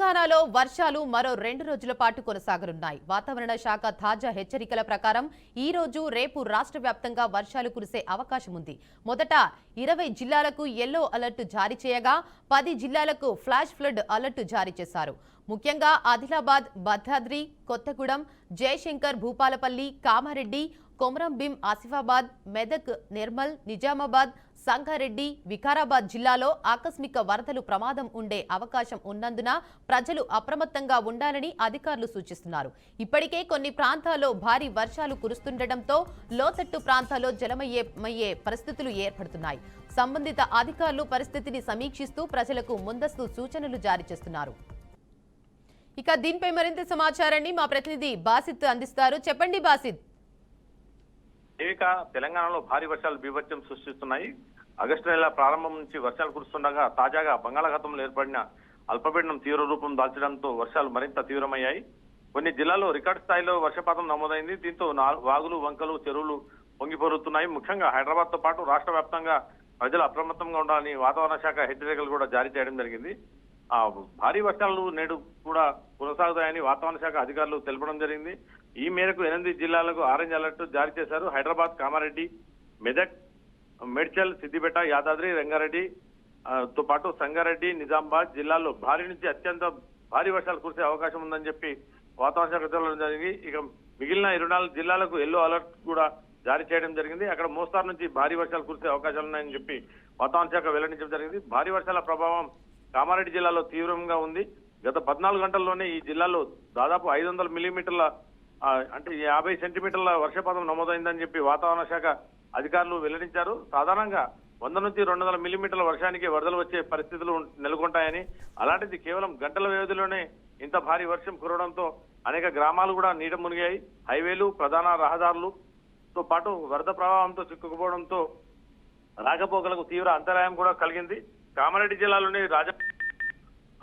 తెలంగాణలో వర్షాలు మరో 2 రోజుల పాటు కొనసాగనున్నాయి. వాతావరణ శాఖ తాజా హెచ్చరికల ప్రకారం ఈ రోజు రేపు రాష్ట్ర వ్యాప్తంగా వర్షాలు కురిసే అవకాశం ఉంది. మొదట 20 జిల్లాలకు యెల్లో అలర్ట్ జారీ చేయగా 10 జిల్లాలకు ఫ్లాష్ ఫ్లడ్ అలర్ట్ జారీ చేశారు. ముఖ్యంగా ఆదిలాబాద్, భద్రాద్రి కొత్తగూడెం, జయశంకర్ భూపాలపల్లి, కామారెడ్డి, కొమరంభీం, ఆసిఫాబాద్, మెదక్, నిర్మల్, నిజామాబాద్, సంగారెడ్డి, వికారాబాద్ జిల్లాలో ఆకస్మిక వరదలు ప్రమాదం ఉండే అవకాశం ఉన్నందున ప్రజలు అప్రమత్తంగా ఉండాలని అధికారులు సూచిస్తున్నారు. ఇప్పటికే కొన్ని ప్రాంతాల్లో భారీ వర్షాలు కురుస్తుండటంతో లోతట్టు ప్రాంతాల్లో జలమయ్యే పరిస్థితులు ఏర్పడుతున్నాయి. సంబంధిత అధికారులు పరిస్థితిని సమీక్షిస్తూ ప్రజలకు ముందస్తు సూచనలు జారీ చేస్తున్నారు. ఇక దీనిపై మరింత సమాచారాన్ని మా ప్రతినిధి బాసిత్ అందిస్తారు. చెప్పండి బాసిత్. తెలంగాణలో భారీ వర్షాలు బీభత్సం సృష్టిస్తున్నాయి. ఆగస్టు నెల ప్రారంభం నుంచి వర్షాలు కురుస్తుండగా తాజాగా బంగాళాఖాతంలో ఏర్పడిన అల్పపీడనం తీవ్ర రూపం దాల్చడంతో వర్షాలు మరింత తీవ్రమయ్యాయి. కొన్ని జిల్లాల్లో రికార్డు స్థాయిలో వర్షపాతం నమోదైంది. దీంతో వాగులు, వంకలు, చెరువులు పొంగిపోరుతున్నాయి. ముఖ్యంగా హైదరాబాద్ తో పాటు రాష్ట్ర వ్యాప్తంగా ప్రజలు అప్రమత్తంగా ఉండాలని వాతావరణ శాఖ హెచ్చరికలు కూడా జారీ చేయడం జరిగింది. భారీ వర్షాలు నేడు కూడా కొనసాగుతాయని వాతావరణ శాఖ అధికారులు తెలపడం జరిగింది. ఈ మేరకు 8 జిల్లాలకు ఆరెంజ్ అలర్ట్ జారీ చేశారు. హైదరాబాద్, కామారెడ్డి, మెదక్, మేడ్చల్, సిద్దిపేట, యాదాద్రి, రంగారెడ్డి తో పాటు సంగారెడ్డి, నిజామాబాద్ జిల్లాల్లో భారీ నుంచి అత్యంత భారీ వర్షాలు కురిసే అవకాశం ఉందని చెప్పి వాతావరణ శాఖ తెలపడం జరిగింది. ఇక మిగిలిన 24 జిల్లాలకు యెల్లో అలర్ట్ కూడా జారీ చేయడం జరిగింది. అక్కడ మోస్తారు నుంచి భారీ వర్షాలు కురిసే అవకాశాలు ఉన్నాయని చెప్పి వాతావరణ శాఖ వెల్లడించడం జరిగింది. భారీ వర్షాల ప్రభావం కామారెడ్డి జిల్లాలో తీవ్రంగా ఉంది. గత 14 గంటల్లోనే ఈ జిల్లాలో దాదాపు 500 మిల్లీమీటర్ల అంటే 50 సెంటీమీటర్ల వర్షపాతం నమోదైందని చెప్పి వాతావరణ శాఖ అధికారులు వెల్లడించారు. సాధారణంగా 100 నుంచి 200 మిల్లీమీటర్ల వర్షానికి వరదలు వచ్చే పరిస్థితులు నెలకొంటాయని, అలాంటిది కేవలం గంటల వ్యవధిలోనే ఇంత భారీ వర్షం కురవడంతో అనేక గ్రామాలు కూడా నీట మునిగాయి. హైవేలు, ప్రధాన రహదారులతో పాటు వరద ప్రభావంతో చిక్కుకుపోవడంతో రాకపోకలకు తీవ్ర అంతరాయం కూడా కలిగింది. కామారెడ్డి జిల్లాలోని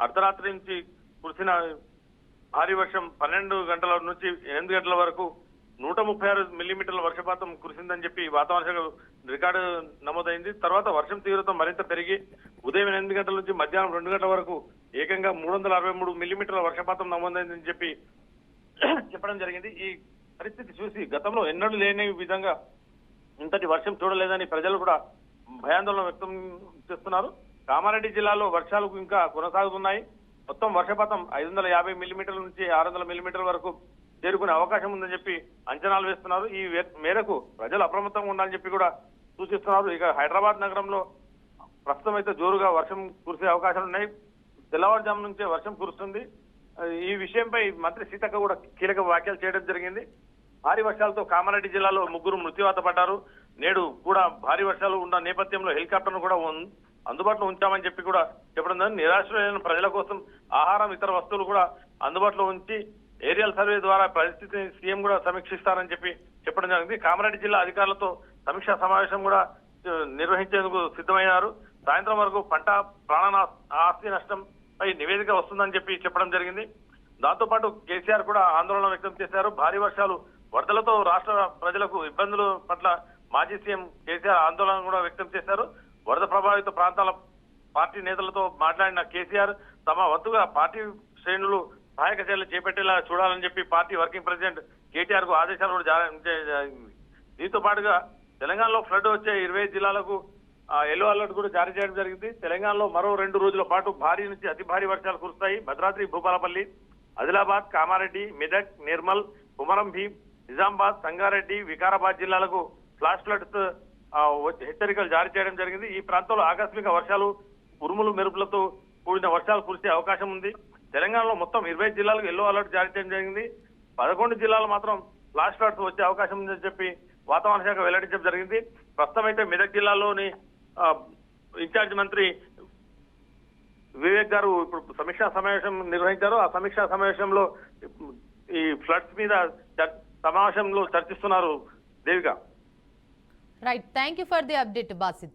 అర్ధరాత్రి నుంచి కురిసిన భారీ వర్షం 12 గంటల నుంచి 8 గంటల వరకు 136 మిల్లీమీటర్ల వర్షపాతం కురిసిందని చెప్పి వాతావరణ శాఖ రికార్డు నమోదైంది. తర్వాత వర్షం తీవ్రత మరింత పెరిగి ఉదయం 8 గంటల నుంచి మధ్యాహ్నం 2 గంటల వరకు ఏకంగా 363 మిల్లీమీటర్ల వర్షపాతం నమోదైందని చెప్పి చెప్పడం జరిగింది. ఈ పరిస్థితి చూసి గతంలో ఎన్నడూ లేని విధంగా ఇంతటి వర్షం చూడలేదని ప్రజలు కూడా భయాందోళన వ్యక్తం చేస్తున్నారు. కామారెడ్డి జిల్లాలో వర్షాలు ఇంకా కొనసాగుతున్నాయి. మొత్తం వర్షపాతం 550 మిల్లీమీటర్ల నుంచి 600 మిల్లీమీటర్ల వరకు చేరుకునే అవకాశం ఉందని చెప్పి అంచనాలు వేస్తున్నారు. ఈ మేరకు ప్రజలు అప్రమత్తంగా ఉండాలని చెప్పి కూడా సూచిస్తున్నారు. ఇక హైదరాబాద్ నగరంలో ప్రస్తుతం అయితే జోరుగా వర్షం కురిసే అవకాశాలు ఉన్నాయి. తెల్లవారుజాము నుంచే వర్షం కురుస్తుంది. ఈ విషయంపై మంత్రి సీతక్క కూడా కీలక వ్యాఖ్యలు చేయడం జరిగింది. భారీ వర్షాలతో కామారెడ్డి జిల్లాలో 3 మృత్యువాత పడ్డారు. నేడు కూడా భారీ వర్షాలు ఉన్న నేపథ్యంలో హెలికాప్టర్ను కూడా అందుబాటులో ఉంచామని చెప్పి కూడా చెప్పడం జరిగింది. నిరాశ్రయులైన ప్రజల కోసం ఆహారం, ఇతర వస్తువులు కూడా అందుబాటులో ఉంచి ఏరియల్ సర్వే ద్వారా పరిస్థితిని సీఎం కూడా సమీక్షిస్తారని చెప్పి చెప్పడం జరిగింది. కామారెడ్డి జిల్లా అధికారులతో సమీక్షా సమావేశం కూడా నిర్వహించేందుకు సిద్ధమయ్యారు. సాయంత్రం వరకు పంట, ప్రాణ ఆస్తి నష్టంపై నివేదిక వస్తుందని చెప్పి చెప్పడం జరిగింది. దాంతో పాటు కేసీఆర్ కూడా ఆందోళన వ్యక్తం చేశారు. భారీ వర్షాలు, వరదలతో రాష్ట్ర ప్రజలకు ఇబ్బందుల పట్ల మాజీ సీఎం కేసీఆర్ ఆందోళన కూడా వ్యక్తం చేశారు. వరద ప్రభావిత ప్రాంతాల పార్టీ నేతలతో మాట్లాడిన కేసీఆర్ తమ వంతుగా పార్టీ శ్రేణులు సహాయక చర్యలు చేపట్టేలా చూడాలని చెప్పి పార్టీ వర్కింగ్ ప్రెసిడెంట్ కేటీఆర్ కు ఆదేశాలు కూడా జారీ. దీంతో పాటుగా తెలంగాణలో ఫ్లడ్ వచ్చే 20 జిల్లాలకు యెల్లో అలర్ట్ కూడా జారీ చేయడం జరిగింది. తెలంగాణలో మరో 2 రోజుల పాటు భారీ నుంచి అతి భారీ వర్షాలు కురుస్తాయి. భద్రాద్రి, భూపాలపల్లి, ఆదిలాబాద్, కామారెడ్డి, మెదక్, నిర్మల్, కొమరంభీం, నిజామాబాద్, సంగారెడ్డి, వికారాబాద్ జిల్లాలకు ఫ్లాష్ ఫ్లడ్స్ హెచ్చరికలు జారీ చేయడం జరిగింది. ఈ ప్రాంతంలో ఆకస్మిక వర్షాలు, ఉరుములు, మెరుపులతో కూడిన వర్షాలు కురిసే అవకాశం ఉంది. తెలంగాణలో మొత్తం 20 జిల్లాలకు యెల్లో అలర్ట్ జారీ చేయడం జరిగింది. 11 జిల్లాలు మాత్రం ఫ్లాష్ ఫ్లడ్స్ వచ్చే అవకాశం ఉందని చెప్పి వాతావరణ శాఖ వెల్లడించడం జరిగింది. ప్రస్తుతం అయితే మెదక్ జిల్లాలోని ఇన్ఛార్జ్ మంత్రి వివేక్ గారు ఇప్పుడు సమీక్షా సమావేశం నిర్వహించారు. ఆ సమీక్షా సమావేశంలో ఈ ఫ్లడ్స్ మీద సమావేశంలో చర్చిస్తున్నారు. Devika. Right. Thank you for the update, Basit.